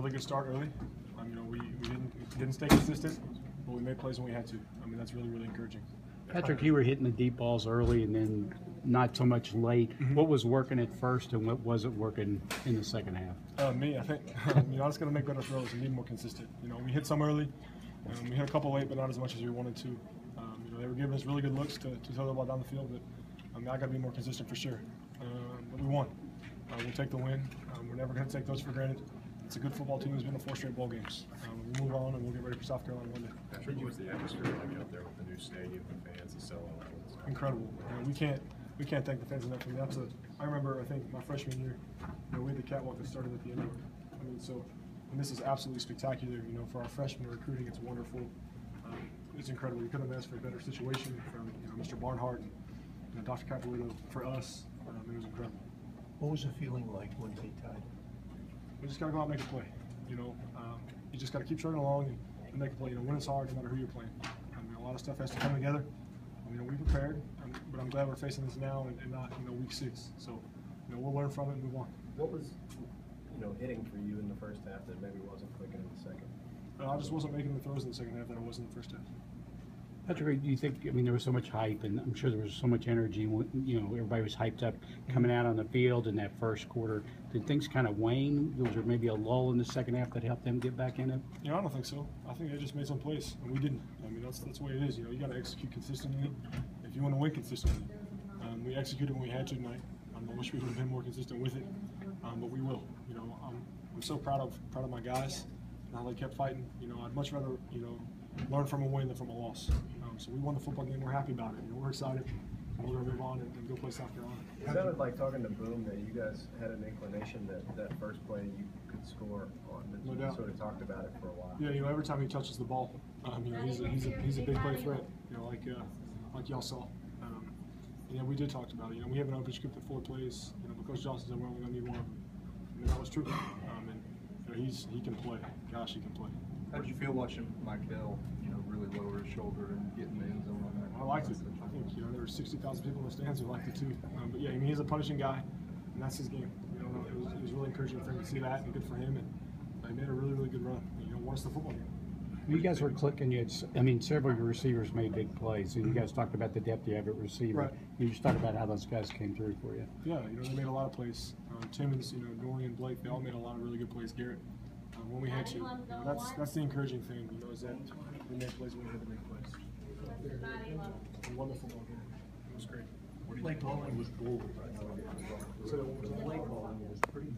really good start early. You know, we didn't stay consistent, but we made plays when we had to. I mean, that's really, really encouraging. Patrick, you were hitting the deep balls early and then not so much late. What was working at first and what wasn't working in the second half? Me, I think, you know, I just got to make better throws and be more consistent. You know, we hit some early, we hit a couple late, but not as much as we wanted to. You know, they were giving us really good looks to throw the ball down the field, but I got to be more consistent for sure. But we won. We'll take the win. We're never going to take those for granted. It's a good football team who's been to 4 straight bowl games. We'll move on and we'll get ready for South Carolina one day. Patrick, what was the atmosphere like out there with the new stadium, the fans, the sellout? Incredible. You know, we can't thank the fans enough. I mean, I remember, I think, my freshman year, you know, we had the catwalk that started at the end of it. I mean, so, and this is absolutely spectacular. You know, for our freshman recruiting, it's wonderful. It's incredible. You couldn't have asked for a better situation from, you know, Mr. Barnhart and, you know, Dr. Capolito. For us, it was incredible. What was the feeling like when they tied? We just got to go out and make a play. You know, you just got to keep chugging along and make a play. You know, winning is hard no matter who you're playing. I mean, a lot of stuff has to come together. You know, we prepared, but I'm glad we're facing this now and not, you know, week 6. So, you know, we'll learn from it and move on. What was, you know, hitting for you in the first half that maybe wasn't clicking in the second? I just wasn't making the throws in the second half that I was in the first half. Patrick, do you think, I mean, there was so much hype and I'm sure there was so much energy, you know, everybody was hyped up coming out on the field in that first quarter. Did things kind of wane? Was there maybe a lull in the second half that helped them get back in it? You know, I don't think so. I think they just made some plays and we didn't. I mean, that's the way it is. You know, you got to execute consistently if you want to win consistently. We executed when we had to tonight. I wish we would have been more consistent with it, but we will. You know, I'm so proud of my guys and how they kept fighting. You know, I'd much rather, you know, learn from a win than from a loss. So we won the football game. We're happy about it. You know, we're excited. And we're going to move on and go play South Carolina. It sounded like, talking to Boom, that you guys had an inclination that first play you could score on. No you doubt. Sort of talked about it for a while. Yeah, you know, every time he touches the ball, you know, he's a big play threat. You know, like y'all saw. You know, we did talk about it. You know, we have an open script at 4 plays. You know, because Johnson said we're only going to need one of them. And that was true. And you know, he can play. Gosh, he can play. How did you feel watching Michael, you know, really lower his shoulder and get in the end zone on that? I liked it. I think, you know, there were 60,000 people in the stands who liked it too. But yeah, I mean, he's a punishing guy, and that's his game. You know, it was really encouraging for him to see that, and good for him. And he made a really, really good run. You know, won us the football game. You guys were clicking. I mean, several of your receivers made big plays. And you guys talked about the depth you have at receiver. Right. You just talked about how those guys came through for you. Yeah, you know, they made a lot of plays. Timmons, you know, Dorian, Blake, they all made a lot of really good plays. Garrett, when we had to. You know, that's the encouraging thing. You know, is that we made plays when we had to make plays. We won the football game. It was great. Blake Bowling was bold. So Blake Bowling was pretty bold.